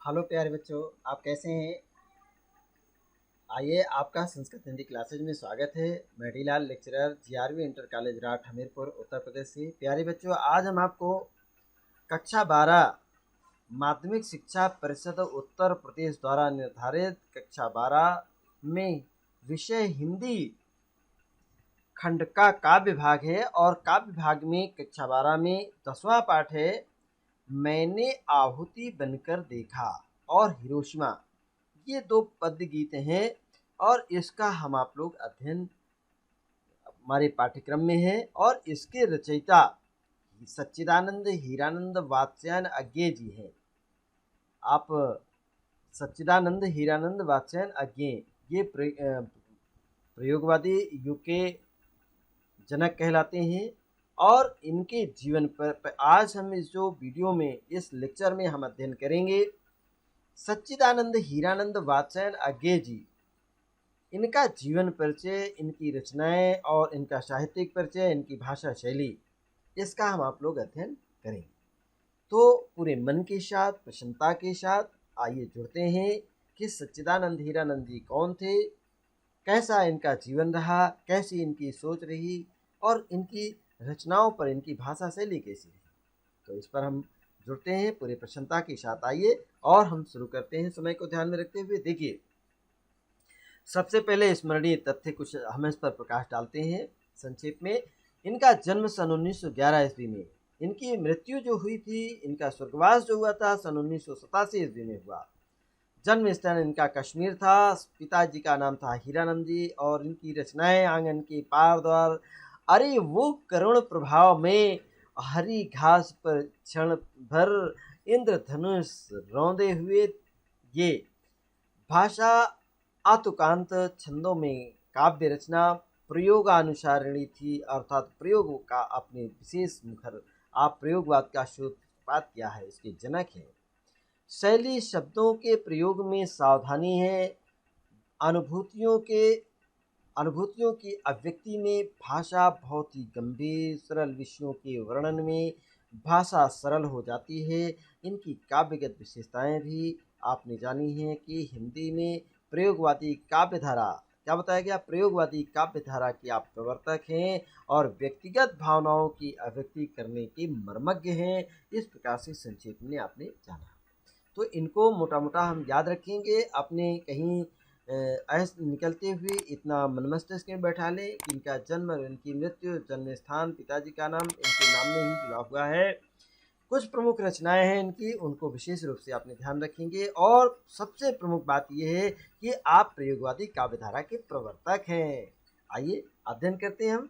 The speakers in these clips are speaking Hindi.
हेलो प्यारे बच्चों, आप कैसे हैं? आइए, आपका संस्कृत हिंदी क्लासेज में स्वागत है। मैं D Lal lecturer GRV inter college Rath Hamirpur Uttar Pradesh से। प्यारे बच्चों, आज हम आपको कक्षा 12 माध्यमिक शिक्षा परिषद उत्तर प्रदेश द्वारा निर्धारित कक्षा 12 में विषय हिंदी खंड का काव्य भाग है और काव्य भाग में कक्षा 12 में 10वां पाठ है, मैंने आहुति बनकर देखा और हिरोशिमा। ये दो पद्य गीत हैं और इसका हम आप लोग अध्ययन हमारे पाठ्यक्रम में है। और इसके रचयिता सच्चिदानंद हीरानंद वात्स्यायन अज्ञेय जी हैं। आप सच्चिदानंद हीरानंद वात्स्यायन अज्ञेय ये प्रयोगवादी युग के जनक कहलाते हैं। और इनके जीवन पर आज हम इस जो वीडियो में इस लेक्चर में हम अध्ययन करेंगे। सच्चिदानंद हीरानंद वात्स्यायन अज्ञेय जी, इनका जीवन परिचय, इनकी रचनाएं और इनका साहित्यिक परिचय, इनकी भाषा शैली, इसका हम आप लोग अध्ययन करेंगे। तो पूरे मन के साथ, प्रसन्नता के साथ आइए जुड़ते हैं कि सच्चिदानंद हीरानंद जी कौन थे, कैसा इनका जीवन रहा, कैसी इनकी सोच रही और इनकी रचनाओं पर इनकी भाषा शैली कैसी रही। तो इस पर हम जुड़ते हैं पूरी प्रसन्नता के साथ। आइए और हम शुरू करते हैं समय को ध्यान में रखते हुए। देखिए, सबसे पहले स्मरणीय तथ्य कुछ हम इस पर प्रकाश डालते हैं संक्षेप में। इनका जन्म सन 1911 ईस्वी में, इनकी मृत्यु जो हुई थी, इनका स्वर्गवास जो हुआ था सन 1987 ईस्वी में हुआ। जन्म स्थान इनका कश्मीर था। पिताजी का नाम था हीरानंद जी और इनकी रचनाएं आंगन के पार द्वार, अरे वो करुण प्रभाव में, हरी घास पर क्षण भर, इंद्रधनुष रौंदे हुए, ये भाषा आतुकांत छंदों में काव्य रचना प्रयोगानुसारिणी थी, अर्थात प्रयोग का अपने विशेष मुखर आप प्रयोगवाद का सूत्रपात किया है, इसके जनक हैं। शैली शब्दों के प्रयोग में सावधानी है, अनुभूतियों की अभिव्यक्ति में भाषा बहुत ही गंभीर, सरल विषयों के वर्णन में भाषा सरल हो जाती है। इनकी काव्यगत विशेषताएं भी आपने जानी हैं कि हिंदी में प्रयोगवादी काव्यधारा, क्या बताया गया, प्रयोगवादी काव्यधारा के आप प्रवर्तक हैं और व्यक्तिगत भावनाओं की अभिव्यक्ति करने के मर्मज्ञ हैं। इस प्रकार से संक्षेप में आपने जाना। तो इनको मोटा मोटा हम याद रखेंगे। अपने कहीं ऐसे निकलते हुए इतना मन मस्तिष्क में बैठा लें कि इनका जन्म, इनकी मृत्यु, जन्म स्थान, पिताजी का नाम इनके नाम में ही जुड़ा हुआ है। कुछ प्रमुख रचनाएं हैं इनकी, उनको विशेष रूप से आपने ध्यान रखेंगे। और सबसे प्रमुख बात यह है कि आप प्रयोगवादी काव्यधारा के प्रवर्तक हैं। आइए अध्ययन करते हैं हम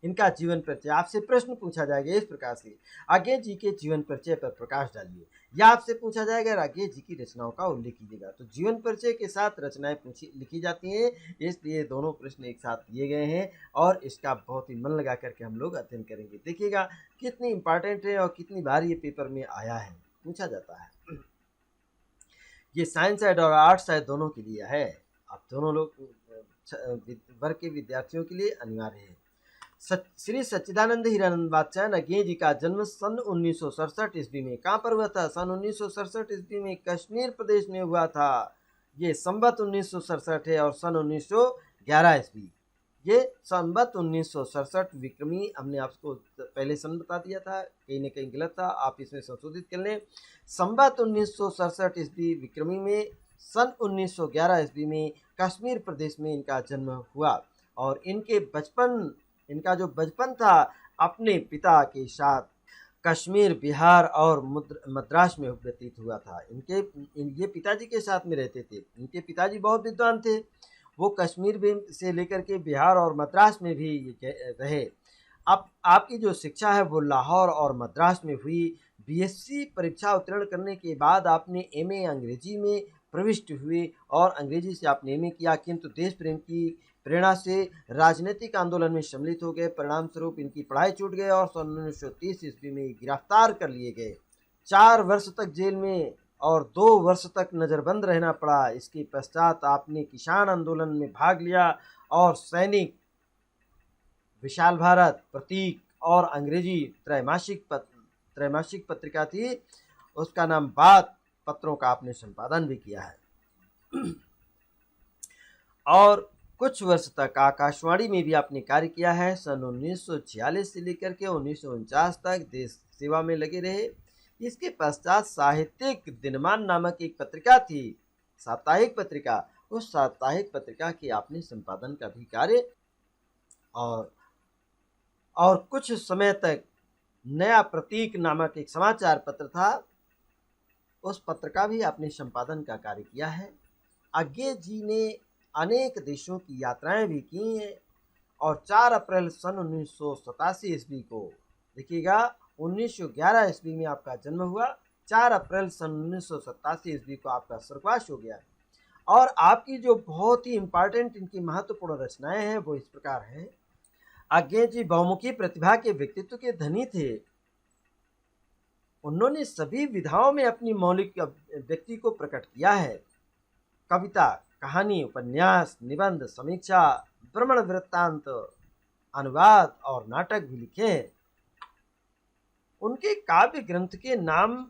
इनका जीवन परिचय। आपसे प्रश्न पूछा जाएगा इस प्रकार से, अज्ञेय जी के जीवन परिचय पर प्रकाश डालिए। या आपसे पूछा जाएगा अज्ञेय जी की रचनाओं का उल्लेख कीजिएगा। तो जीवन परिचय के साथ रचनाएं लिखी जाती हैं, इसलिए दोनों प्रश्न एक साथ दिए गए हैं और इसका बहुत ही मन लगा करके हम लोग अध्ययन करेंगे। देखिएगा कितनी इंपॉर्टेंट है और कितनी बार ये पेपर में आया है, पूछा जाता है। ये साइंस साइड और आर्ट साइड दोनों के लिए है। आप दोनों लोग वर्ग के विद्यार्थियों के लिए अनिवार्य है। श्री सच्चिदानंद हीरानंद वात्स्यायन अज्ञेय जी का जन्म सन 1967 ईस्वी में कहाँ पर हुआ था? सन 1967 ईस्वी में कश्मीर प्रदेश में हुआ था। ये संवत 1967 है और सन 1911 ईस्वी, ये संवत 1967 विक्रमी। हमने आपको पहले सन बता दिया था, कहीं ना कहीं गलत था, आप इसमें संशोधित कर लें। संवत 1967 ईस्वी विक्रमी में सन 1911 ईस्वी में कश्मीर प्रदेश में इनका जन्म हुआ। और इनका जो बचपन था अपने पिता के साथ कश्मीर, बिहार और मद्रास में व्यतीत हुआ था। ये पिताजी के साथ में रहते थे। इनके पिताजी बहुत विद्वान थे। वो कश्मीर से लेकर के बिहार और मद्रास में भी रहे। अब आपकी जो शिक्षा है वो लाहौर और मद्रास में हुई। बीएससी परीक्षा उत्तीर्ण करने के बाद आपने एमए अंग्रेजी में प्रविष्ट हुए और अंग्रेजी से आपने एमए किया, किंतु देश प्रेम की प्रेरणा से राजनीतिक आंदोलन में सम्मिलित हो गए। परिणाम स्वरूप इनकी पढ़ाई छूट गई और सन 1930 ईस्वी में गिरफ्तार कर लिए गए। 4 वर्ष तक जेल में और 2 वर्ष तक नज़रबंद रहना पड़ा। इसके पश्चात आपने किसान आंदोलन में भाग लिया और सैनिक, विशाल भारत, प्रतीक और अंग्रेजी त्रैमासिक पत्रिका थी, उसका नाम बात, पत्रों का आपने संपादन भी किया है और कुछ वर्ष तक आकाशवाणी में भी आपने कार्य किया है। सन 1946 से लेकर के 1949 तक देश सेवा में लगे रहे। इसके पश्चात साहित्यिक दिनमान नामक एक पत्रिका थी, साप्ताहिक पत्रिका, उस साप्ताहिक पत्रिका के आपने संपादन का भी कार्य और कुछ समय तक नया प्रतीक नामक एक समाचार पत्र था, उस पत्र का भी आपने संपादन का कार्य किया है। आज्ञे जी ने अनेक देशों की यात्राएं भी की हैं और 4 अप्रैल सन 1987 ईस्वी को, देखिएगा 1911 ईस्वी में आपका जन्म हुआ, 4 अप्रैल सन 1987 ईस्वी को आपका स्वर्गवास हो गया। और आपकी जो बहुत ही इम्पॉर्टेंट इनकी महत्वपूर्ण रचनाएं हैं वो इस प्रकार हैं। आज्ञे जी बहुमुखी प्रतिभा के व्यक्तित्व के धनी थे। उन्होंने सभी विधाओं में अपनी मौलिक व्यक्ति को प्रकट किया है। कविता, कहानी, उपन्यास, निबंध, समीक्षा, भ्रमण वृत्तांत, अनुवाद और नाटक भी लिखे हैं। उनके काव्य ग्रंथ के नाम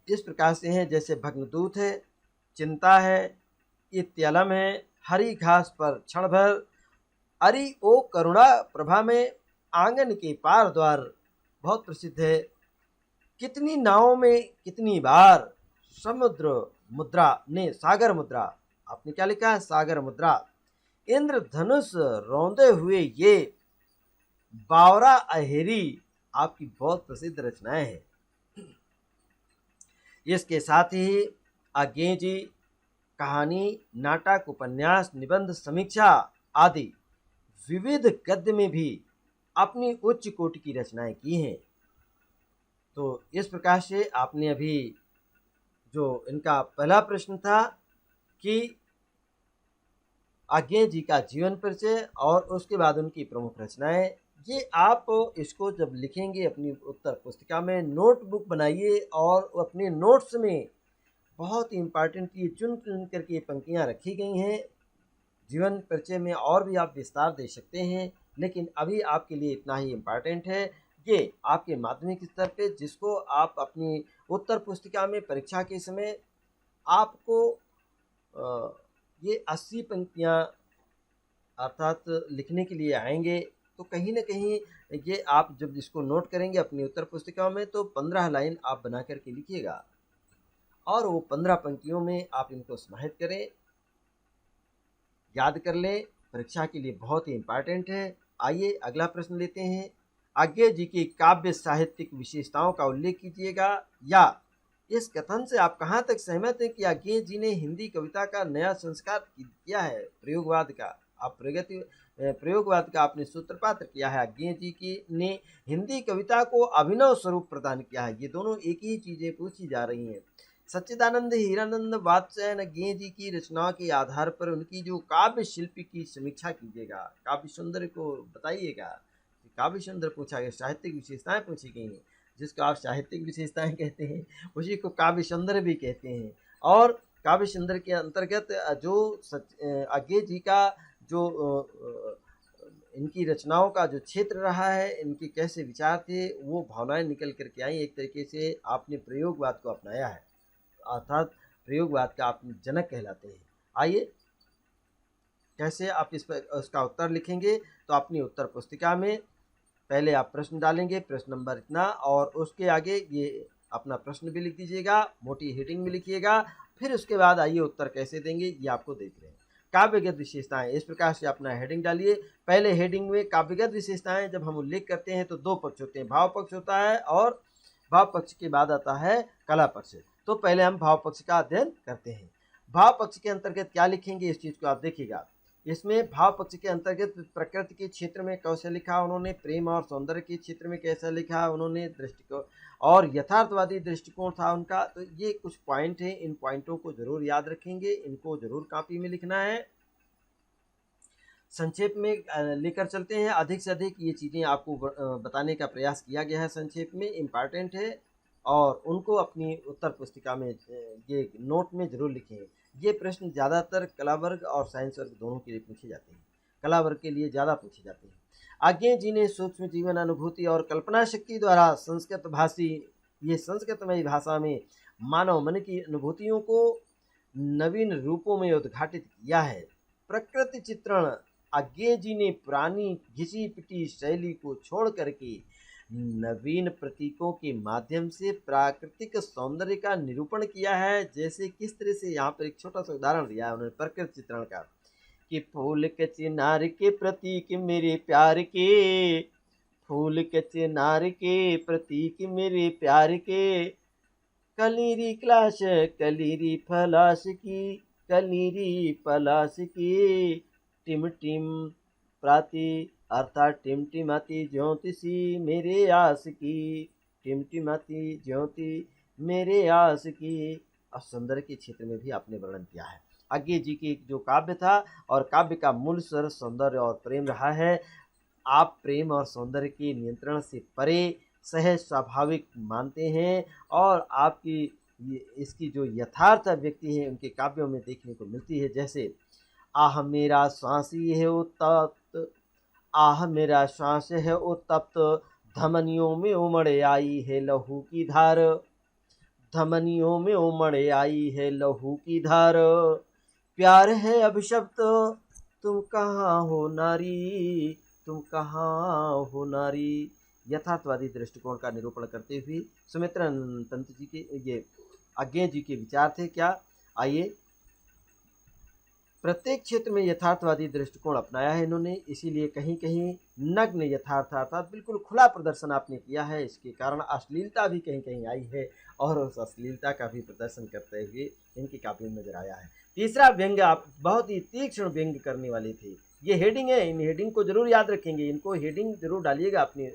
इस प्रकार से हैं, जैसे भग्नदूत है, चिंता है, इत्यलम है, हरी घास पर क्षण भर, अरि ओ करुणा प्रभा में, आंगन के पार द्वार बहुत प्रसिद्ध है, कितनी नावों में कितनी बार, समुद्र मुद्रा ने सागर मुद्रा, आपने क्या लिखा है, सागर मुद्रा, इंद्रधनुष रौंदे हुए ये, बावरा अहेरी, आपकी बहुत प्रसिद्ध रचनाएं हैं। इसके साथ ही आज्ञे जी कहानी, नाटक, उपन्यास, निबंध, समीक्षा आदि विविध गद्य में भी अपनी उच्च कोटि की रचनाएं की हैं। तो इस प्रकार से आपने अभी जो इनका पहला प्रश्न था कि आज्ञे जी का जीवन परिचय और उसके बाद उनकी प्रमुख रचनाएं, ये आप इसको जब लिखेंगे अपनी उत्तर पुस्तिका में नोटबुक बनाइए और अपने नोट्स में बहुत ही इम्पॉर्टेंट ये चुन चुन करके पंक्तियाँ रखी गई हैं। जीवन परिचय में और भी आप विस्तार दे सकते हैं, लेकिन अभी आपके लिए इतना ही इम्पॉर्टेंट है। ये आपके माध्यमिक स्तर पे जिसको आप अपनी उत्तर पुस्तिका में परीक्षा के समय आपको ये 80 पंक्तियाँ अर्थात लिखने के लिए आएंगे, तो कहीं ना कहीं ये आप जब इसको नोट करेंगे अपनी उत्तर पुस्तिका में तो 15 लाइन आप बना करके लिखिएगा और वो 15 पंक्तियों में आप इनको समाहित करें, याद कर लें, परीक्षा के लिए बहुत ही इम्पॉर्टेंट है। आइए अगला प्रश्न लेते हैं। आज्ञे जी की काव्य साहित्यिक विशेषताओं का उल्लेख कीजिएगा या इस कथन से आप कहाँ तक सहमत हैं कि आज्ञे जी ने हिंदी कविता का नया संस्कार किया है, प्रयोगवाद का। आप प्रयोगवाद का आपने सूत्रपात किया है। आज्ञे जी की ने हिंदी कविता को अभिनव स्वरूप प्रदान किया है। ये दोनों एक ही चीजें पूछी जा रही हैं। सच्चिदानंद हीरानंद वात्स्यायन आज्ञे जी की रचनाओं के आधार पर उनकी जो काव्य शिल्प की समीक्षा कीजिएगा। काव्य सुंदर को बताइएगा, काव्य सुंदर पूछा गया, साहित्यिक विशेषताएं पूछी गई हैं, जिसको आप साहित्यिक विशेषताएं कहते हैं उसी को काव्य सुंदर भी कहते हैं। और काव्य सुंदर के अंतर्गत जो आज्ञे जी का जो इनकी रचनाओं का जो क्षेत्र रहा है, इनके कैसे विचार थे, वो भावनाएं निकल करके आई। एक तरीके से आपने प्रयोगवाद को अपनाया है, अर्थात प्रयोगवाद का आप जनक कहलाते हैं। आइए कैसे आप इस पर उसका उत्तर लिखेंगे, तो अपनी उत्तर पुस्तिका में पहले आप प्रश्न डालेंगे, प्रश्न नंबर इतना, और उसके आगे ये अपना प्रश्न भी लिख दीजिएगा, मोटी हेडिंग भी लिखिएगा। फिर उसके बाद आइए उत्तर कैसे देंगे ये आपको देख रहे हैं। काव्यगत विशेषताएं, इस प्रकार से अपना हेडिंग डालिए। पहले हेडिंग में काव्यगत विशेषताएं जब हम उल्लेख करते हैं तो दो पक्ष होते हैं, भाव पक्ष होता है और भाव पक्ष के बाद आता है कला पक्ष। तो पहले हम भाव पक्ष का अध्ययन करते हैं। भाव पक्ष के अंतर्गत क्या लिखेंगे इस चीज को आप देखिएगा। इसमें भाव पक्ष के अंतर्गत प्रकृति के क्षेत्र में कैसे लिखा उन्होंने, प्रेम और सौंदर्य के क्षेत्र में कैसा लिखा उन्होंने, दृष्टिकोण और यथार्थवादी दृष्टिकोण था उनका। तो ये कुछ पॉइंट हैं, इन पॉइंटों को जरूर याद रखेंगे, इनको जरूर कॉपी में लिखना है। संक्षेप में लेकर चलते हैं, अधिक से अधिक ये चीज़ें आपको बताने का प्रयास किया गया है, संक्षेप में इम्पॉर्टेंट है और उनको अपनी उत्तर पुस्तिका में ये नोट में जरूर लिखें। ये प्रश्न ज़्यादातर कला वर्ग और साइंस वर्ग दोनों के लिए पूछे जाते हैं, कला वर्ग के लिए ज़्यादा पूछे जाते हैं। आज्ञे जी ने सूक्ष्म जीवन अनुभूति और कल्पना शक्ति द्वारा संस्कृत भाषी ये संस्कृतमयी भाषा में मानव मन की अनुभूतियों को नवीन रूपों में उद्घाटित किया है। प्रकृति चित्रण आज्ञे जी ने पुरानी घिसी पिटी शैली को छोड़ करके नवीन प्रतीकों के माध्यम से प्राकृतिक सौंदर्य का निरूपण किया है। जैसे किस तरह से, यहाँ पर एक छोटा सा उदाहरण दिया है उन्होंने प्रकृति चित्रण का, कि फूल के चिनार के प्रतीक मेरे प्यार के, फूल के चिनार के प्रतीक मेरे प्यार के, कलीरी क्लाश कलीरी फलाश की, कलीरी पलाश की, टिम टिम प्राति अर्थात टिमटिमाती ज्योति सी मेरे आस की, टिमटिमाती ज्योति मेरे आस की। और सौंदर्य के क्षेत्र में भी आपने वर्णन किया है। आज्ञे जी की जो काव्य था और काव्य का मूल स्वर सौंदर्य और प्रेम रहा है। आप प्रेम और सौंदर्य के नियंत्रण से परे सहज स्वाभाविक मानते हैं और आपकी इसकी जो यथार्थ अभिव्यक्ति है उनके काव्यों में देखने को मिलती है। जैसे आह मेरा श्वासी है उत्तप्त, आह मेरा श्वास है उत्तप्त, धमनियों में उमड़ आई है लहू की धार, धमनियों में उमड़ आई है लहू की धार, प्यार है अभिशप्त तुम कहाँ हो नारी, तुम कहाँ हो नारी। यथार्थवादी दृष्टिकोण का निरूपण करते हुए सुमित्रा तंत्र जी के ये आज्ञे जी के विचार थे क्या। आइए, प्रत्येक क्षेत्र में यथार्थवादी दृष्टिकोण अपनाया है इन्होंने, इसीलिए कहीं कहीं नग्न यथार्थ अर्थात बिल्कुल खुला प्रदर्शन आपने किया है। इसके कारण अश्लीलता भी कहीं कहीं आई है और उस अश्लीलता का भी प्रदर्शन करते हुए इनकी काव्य में नजर आया है। तीसरा व्यंग, आप बहुत ही तीक्ष्ण व्यंग करने वाले थे। ये हेडिंग है, इन हेडिंग को जरूर याद रखेंगे, इनको हेडिंग जरूर डालिएगा अपनी,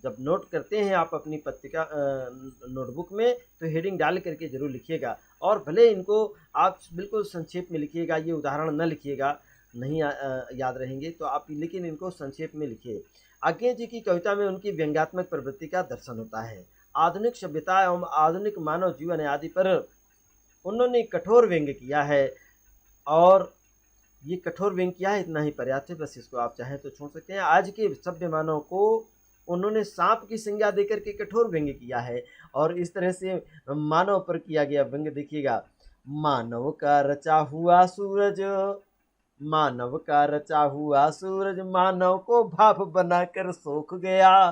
जब नोट करते हैं आप अपनी पत्रिका नोटबुक में तो हेडिंग डाल करके जरूर लिखिएगा। और भले इनको आप बिल्कुल संक्षेप में लिखिएगा, ये उदाहरण न लिखिएगा, नहीं याद रहेंगे तो आप, लेकिन इनको संक्षेप में लिखिए। आज्ञे जी की कविता में उनकी व्यंग्यात्मक प्रवृत्ति का दर्शन होता है। आधुनिक सभ्यता एवं आधुनिक मानव जीवन आदि पर उन्होंने कठोर व्यंग्य किया है और ये कठोर व्यंग्य किया है, इतना ही पर्याप्त है, बस इसको आप चाहें तो छोड़ सकते हैं। आज के सभ्य मानव को उन्होंने सांप की संज्ञा देकर के कठोर व्यंग्य किया है और इस तरह से मानव पर किया गया व्यंग्य देखिएगा। मानव का रचा हुआ सूरज, मानव का रचा हुआ सूरज, मानव को भाप बनाकर सोख गया।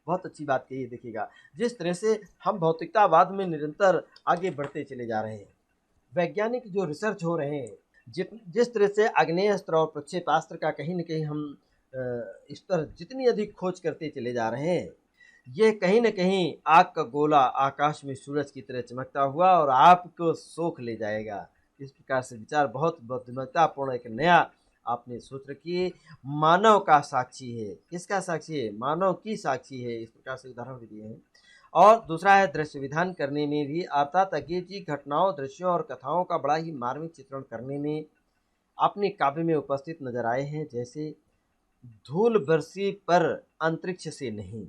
बहुत अच्छी बात कही है, देखिएगा जिस तरह से हम भौतिकतावाद में निरंतर आगे बढ़ते चले जा रहे हैं, वैज्ञानिक जो रिसर्च हो रहे हैं, जिस तरह से आग्नेयास्त्र और प्रक्षेपास्त्र का कहीं न कहीं हम इस पर जितनी अधिक खोज करते चले जा रहे हैं, ये कहीं न कहीं आग का गोला आकाश में सूरज की तरह चमकता हुआ और आपको सोख ले जाएगा। इस प्रकार से विचार बहुत बुद्धिमत्तापूर्ण एक नया आपने सोच रखी है। मानव का साक्षी है, किसका साक्षी है? मानव की साक्षी है, इस प्रकार से उदाहरण भी दिए हैं। और दूसरा है दृश्य विधान करने में भी, अर्थात आज्ञे जी घटनाओं, दृश्यों और कथाओं का बड़ा ही मार्मिक चित्रण करने में अपने काव्य में उपस्थित नजर आए हैं। जैसे धूल बरसी पर अंतरिक्ष से नहीं,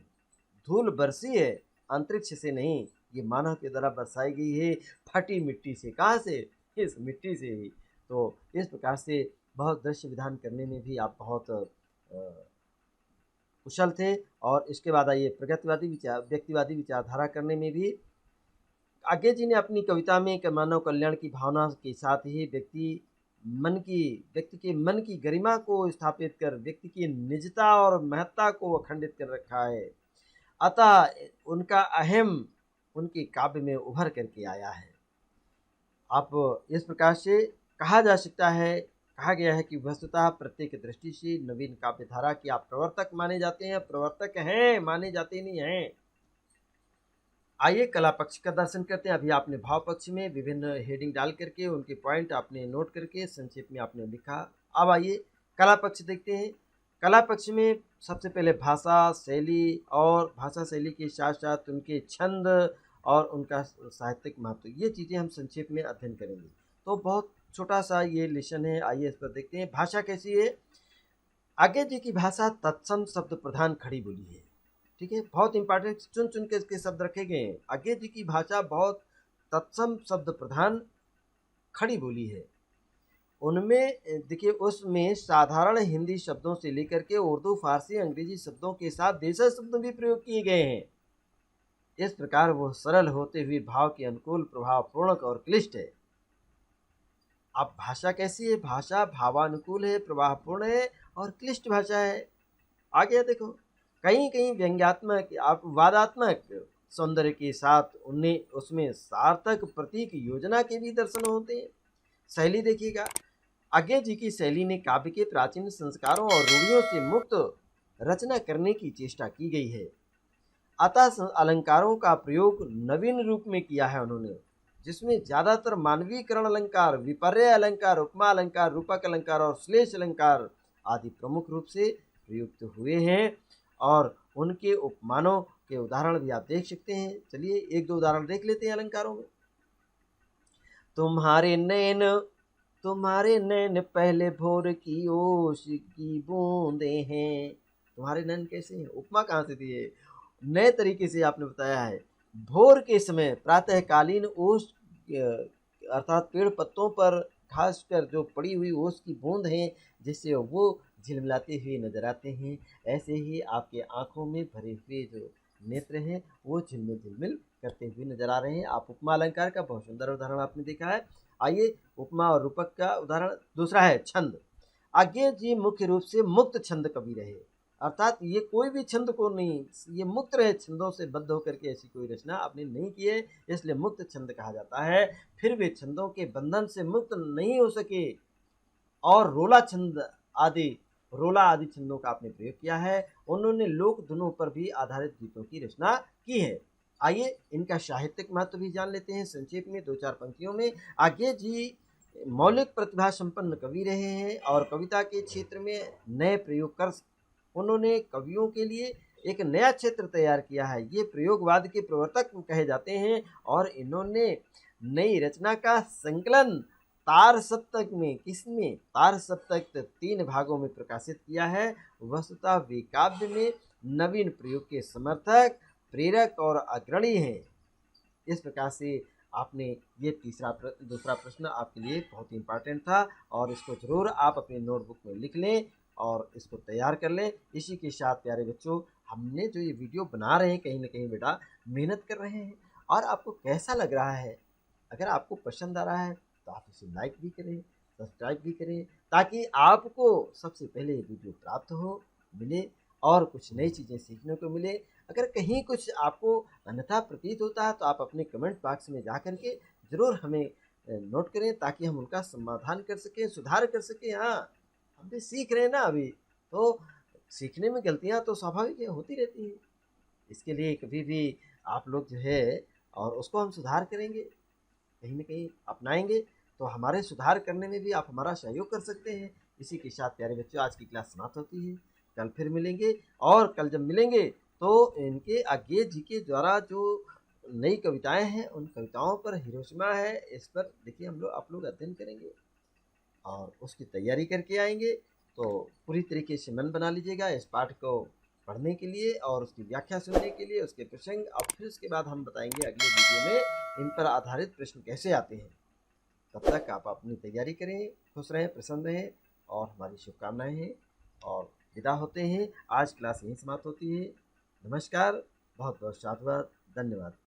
धूल बरसी है अंतरिक्ष से नहीं, ये मानव के द्वारा बरसाई गई है फटी मिट्टी से। कहाँ से? इस मिट्टी से ही। तो इस प्रकार से बहुत दृश्य विधान करने में भी आप बहुत कुशल थे। और इसके बाद आइए प्रगतिवादी विचार, व्यक्तिवादी विचारधारा करने में भी आज्ञे जी ने अपनी कविता में मानव कल्याण की भावना के साथ ही व्यक्ति के मन की गरिमा को स्थापित कर व्यक्ति की निजता और महत्ता को अखंडित कर रखा है। अतः उनका अहम उनके काव्य में उभर करके आया है। आप इस प्रकार से कहा जा सकता है, कहा गया है कि वस्तुतः प्रत्येक दृष्टि से नवीन काव्य धारा के आप प्रवर्तक माने जाते हैं, प्रवर्तक हैं, माने जाते नहीं हैं। आइए कला पक्ष का दर्शन करते हैं। अभी आपने भाव पक्ष में विभिन्न हेडिंग डाल करके उनके पॉइंट आपने नोट करके संक्षेप में आपने लिखा। अब आइए कला पक्ष देखते हैं। कला पक्ष में सबसे पहले भाषा शैली और भाषा शैली के साथ साथ उनके छंद और उनका साहित्यिक महत्व, ये चीज़ें हम संक्षेप में अध्ययन करेंगे। तो बहुत छोटा सा ये लेसन है, आइए इस पर देखते हैं। भाषा कैसी है? आज्ञे जी की भाषा तत्सम शब्द प्रधान खड़ी बोली है। ठीक है, बहुत इंपॉर्टेंट चुन चुन के इसके शब्द रखे गए हैं। आज्ञे जी की भाषा बहुत तत्सम शब्द प्रधान खड़ी बोली है। उनमें देखिए, उसमें साधारण हिंदी शब्दों से लेकर के उर्दू, फारसी, अंग्रेजी शब्दों के साथ देशी शब्द भी प्रयोग किए गए हैं। इस प्रकार वो सरल होते हुए भाव के अनुकूल, प्रभावपूर्ण और क्लिष्ट है। अब भाषा कैसी है? भाषा भावानुकूल है, प्रवाहपूर्ण है और क्लिष्ट भाषा है। आ गया देखो, कहीं कहीं व्यंग्यात्मक आप वादात्मक सौंदर्य के साथ उन्हें उसमें सार्थक प्रतीक योजना के भी दर्शन होते हैं। शैली देखिएगा, आज्ञा जी की शैली ने काव्य के प्राचीन संस्कारों और रूढ़ियों से मुक्त रचना करने की चेष्टा की गई है। अतः अलंकारों का प्रयोग नवीन रूप में किया है उन्होंने, जिसमें ज्यादातर मानवीकरण अलंकार, विपर्य अलंकार, उपमा अलंकार, रूपक अलंकार और श्लेष अलंकार आदि प्रमुख रूप से प्रयुक्त हुए हैं। और उनके उपमानों के उदाहरण भी आप देख सकते हैं। चलिए एक दो उदाहरण देख लेते हैं अलंकारों में। तुम्हारे नैन, तुम्हारे नैन पहले भोर की ओस की बूंदे हैं। तुम्हारे नैन कैसे हैं? उपमा कहाँ से दी है? नए तरीके से आपने बताया है। भोर के समय प्रातःकालीन ओस अर्थात पेड़ पत्तों पर खास कर जो पड़ी हुई ओस की बूंद है, जिससे वो झिलमिलाते हुए नजर आते हैं। ऐसे ही आपके आंखों में भरे हुए जो नेत्र हैं वो झिलमिल झिलमिल करते हुए नजर आ रहे हैं। आप उपमा अलंकार का बहुत सुंदर उदाहरण आपने देखा है। आइए उपमा और रूपक का उदाहरण दूसरा है छंद। आज्ञा जी मुख्य रूप से मुक्त छंद कवि रहे, अर्थात ये कोई भी छंद को नहीं, ये मुक्त रहे, छंदों से बद्ध होकर के ऐसी कोई रचना आपने नहीं की है, इसलिए मुक्त छंद कहा जाता है। फिर वे छंदों के बंधन से मुक्त नहीं हो सके और रोला आदि छंदों का आपने प्रयोग किया है। उन्होंने लोक धुनों पर भी आधारित गीतों की रचना की है। आइए इनका साहित्यिक महत्व भी जान लेते हैं संक्षेप में दो चार पंक्तियों में। आज्ञा जी मौलिक प्रतिभा संपन्न कवि रहे हैं और कविता के क्षेत्र में नए प्रयोग कर उन्होंने कवियों के लिए एक नया क्षेत्र तैयार किया है। ये प्रयोगवाद के प्रवर्तक कहे जाते हैं और इन्होंने नई रचना का संकलन तार सप्तक में, किसमें? तार सप्तक 3 भागों में प्रकाशित किया है। वस्तुतः वे काव्य में नवीन प्रयोग के समर्थक, प्रेरक और अग्रणी हैं। इस प्रकार से आपने ये दूसरा प्रश्न आपके लिए बहुत ही इंपॉर्टेंट था और इसको जरूर आप अपने नोटबुक में लिख लें और इसको तैयार कर लें। इसी के साथ प्यारे बच्चों, हमने जो ये वीडियो बना रहे हैं कहीं ना कहीं बेटा मेहनत कर रहे हैं और आपको कैसा लग रहा है? अगर आपको पसंद आ रहा है तो आप इसे लाइक भी करें, सब्सक्राइब भी करें, ताकि आपको सबसे पहले वीडियो प्राप्त हो मिले और कुछ नई चीज़ें सीखने को मिले। अगर कहीं कुछ आपको अन्यथा प्रतीत होता है तो आप अपने कमेंट बॉक्स में जा कर के ज़रूर हमें नोट करें, ताकि हम उनका समाधान कर सकें, सुधार कर सकें। हाँ, हम भी सीख रहे हैं ना अभी, तो सीखने में गलतियाँ तो स्वाभाविक है, होती रहती हैं। इसके लिए कभी भी आप लोग जो है और उसको हम सुधार करेंगे, कहीं न कहीं अपनाएँगे, तो हमारे सुधार करने में भी आप हमारा सहयोग कर सकते हैं। इसी के साथ प्यारे बच्चों आज की क्लास समाप्त होती है। कल फिर मिलेंगे और कल जब मिलेंगे तो इनके आज्ञे जी के द्वारा जो नई कविताएँ हैं, उन कविताओं पर हिरोशिमा है, इस पर देखिए आप लोग अध्ययन करेंगे और उसकी तैयारी करके आएँगे। तो पूरी तरीके से मन बना लीजिएगा इस पाठ को पढ़ने के लिए और उसकी व्याख्या सुनने के लिए, उसके प्रसंग, और फिर उसके बाद हम बताएँगे अगले वीडियो में इन पर आधारित प्रश्न कैसे आते हैं। तब तक आप अपनी तैयारी करें, खुश रहें, प्रसन्न रहें और हमारी शुभकामनाएँ हैं और विदा होते हैं। आज क्लास यहीं समाप्त होती है। नमस्कार, बहुत बहुत साधुवाद, धन्यवाद।